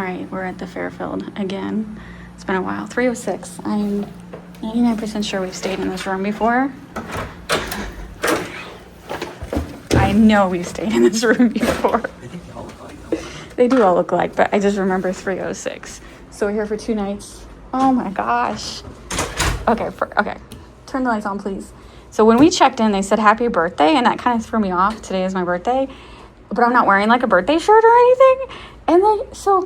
right, we're at the Fairfield again. It's been a while. 306. I'm 99% sure we've stayed in this room before. I know we've stayed in this room before. I think they all look like them. They do all look alike, but I just remember 306. So we're here for 2 nights. Oh my gosh. Okay, turn the lights on, please. So when we checked in, they said happy birthday, and that kind of threw me off. Today is my birthday, but I'm not wearing like a birthday shirt or anything. And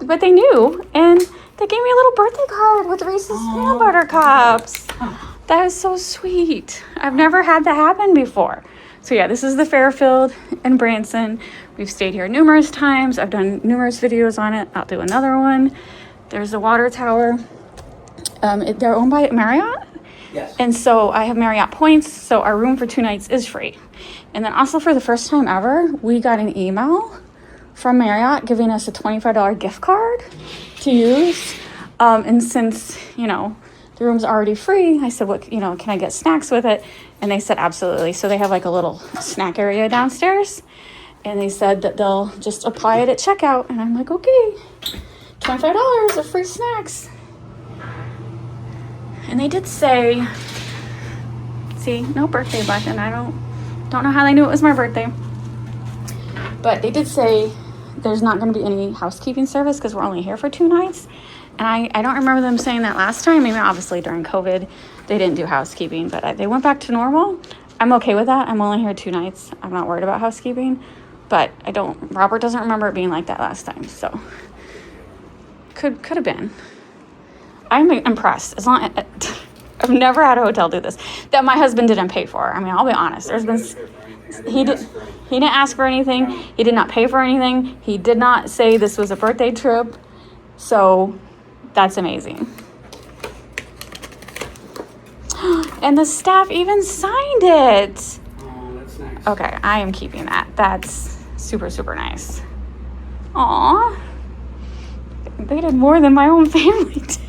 but they knew, and they gave me a little birthday card with Reese's peanut butter cups. That is so sweet. I've never had that happen before. So yeah, this is the Fairfield in Branson. We've stayed here numerous times. I've done numerous videos on it. I'll do another one. There's the water tower. They're owned by Marriott. Yes. And so I have Marriott points, so our room for 2 nights is free. And then also for the first time ever, we got an email from Marriott giving us a $25 gift card to use. And since, the room's already free, I said, can I get snacks with it? And they said, absolutely. So they have like a little snack area downstairs. And they said that they'll just apply it at checkout. And I'm like, okay, $25 of free snacks. And they did say, see, no birthday button. I don't know how they knew it was my birthday. But they did say there's not going to be any housekeeping service because we're only here for 2 nights. And I don't remember them saying that last time. I mean, obviously during COVID, they didn't do housekeeping, but they went back to normal. I'm okay with that. I'm only here 2 nights. I'm not worried about housekeeping, but Robert doesn't remember it being like that last time. So could have been. I'm impressed. I've never had a hotel do this that my husband didn't pay for. I mean, I'll be honest. He didn't ask for anything. He did not pay for anything. He did not say this was a birthday trip. So that's amazing. And the staff even signed it. Oh, that's nice. Okay, I am keeping that. That's super, super nice. Aw. They did more than my own family did.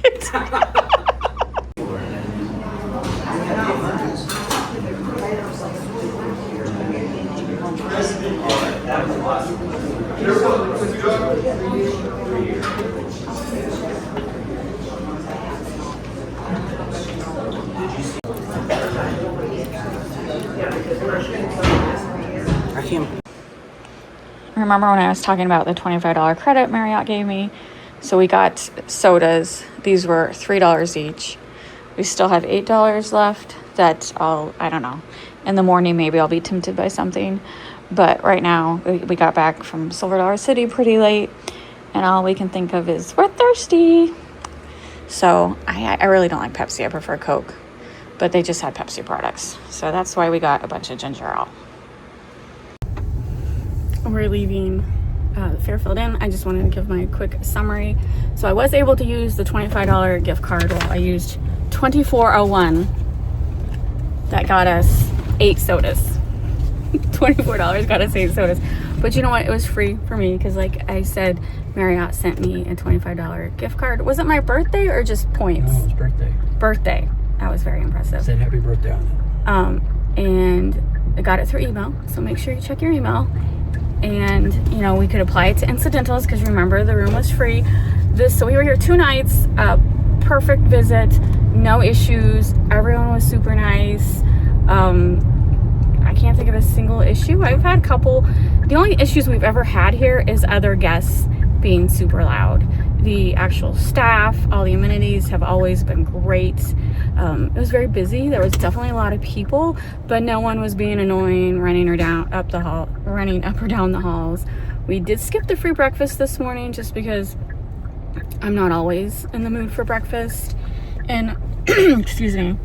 Remember when I was talking about the $25 credit Marriott gave me? So we got sodas. These were $3 each. We still have $8 left. I don't know. In the morning, maybe I'll be tempted by something. But right now, we got back from Silver Dollar City pretty late. And all we can think of is, we're thirsty. So I really don't like Pepsi. I prefer Coke. But they just had Pepsi products. So that's why we got a bunch of ginger ale. We're leaving Fairfield Inn. I just wanted to give my quick summary. So I was able to use the $25 gift card. Well, I used $24.01. That got us 8 sodas. $24 got us 8 sodas. But you know what? It was free for me because, like I said, Marriott sent me a $25 gift card. Was it my birthday or just points? No, it was birthday. Birthday. That was very impressive. It said happy birthday on it. And I got it through email. So make sure you check your email. And we could apply it to incidentals because remember the room was free. So we were here 2 nights, perfect visit, no issues. Everyone was super nice. I can't think of a single issue. I've had a couple. The only issues we've ever had here is other guests being super loud. The actual staff, all the amenities have always been great. It was very busy. There was definitely a lot of people, but no one was being annoying, running up or down the halls. We did skip the free breakfast this morning just because I'm not always in the mood for breakfast. And excuse me,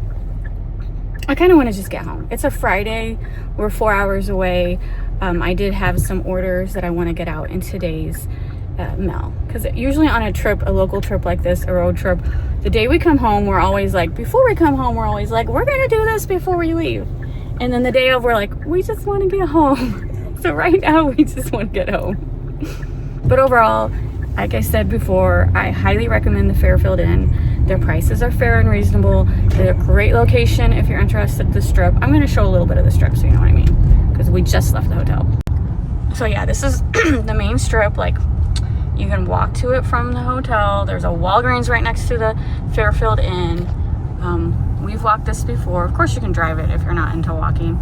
I kind of want to just get home. It's a Friday. We're 4 hours away. I did have some orders that I want to get out in today's mail, because usually on a local trip like this, a road trip, the day we come home, we're always like, we're gonna do this before we leave. And then the day of, we're like, we just want to get home. So right now we just want to get home. But overall, like I said before, I highly recommend the Fairfield Inn. Their prices are fair and reasonable. They're a great location if you're interested in the Strip. I'm going to show a little bit of the Strip so you know what I mean, because we just left the hotel. So yeah, this is the main Strip. Like, You can walk to it from the hotel. There's a Walgreens right next to the Fairfield Inn. We've walked this before. Of course, you can drive it if you're not into walking.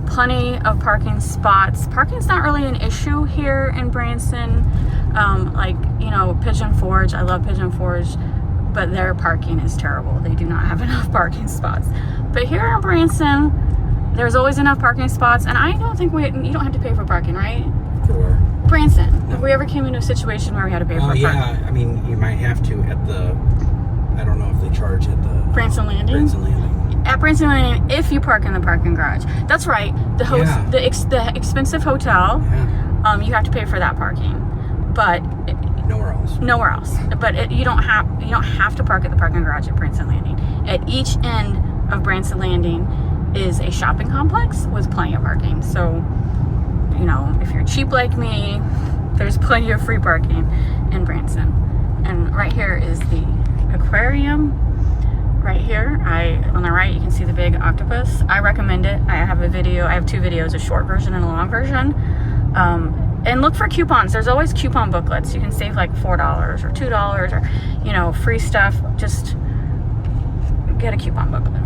Plenty of parking spots. Parking's not really an issue here in Branson. Like, you know, Pigeon Forge. I love Pigeon Forge, but their parking is terrible. They do not have enough parking spots. But here in Branson, there's always enough parking spots, and I don't think you don't have to pay for parking, right? For Branson. If we ever came into a situation where we had to pay for parking. yeah, I mean, you might have to at the, I don't know if they charge at the Branson Landing? Branson Landing. At Branson Landing, if you park in the parking garage. That's right. The the expensive hotel, you have to pay for that parking. But nowhere else. But you don't have to park at the parking garage at Branson Landing. At each end of Branson Landing is a shopping complex with plenty of parking. So, you know, if you're cheap like me, there's plenty of free parking in Branson. And right here is the aquarium. Right here, on the right, you can see the big octopus. I recommend it. I have two videos, a short version and a long version. And look for coupons. There's always coupon booklets. You can save like $4 or $2 or, you know, free stuff. Just get a coupon booklet.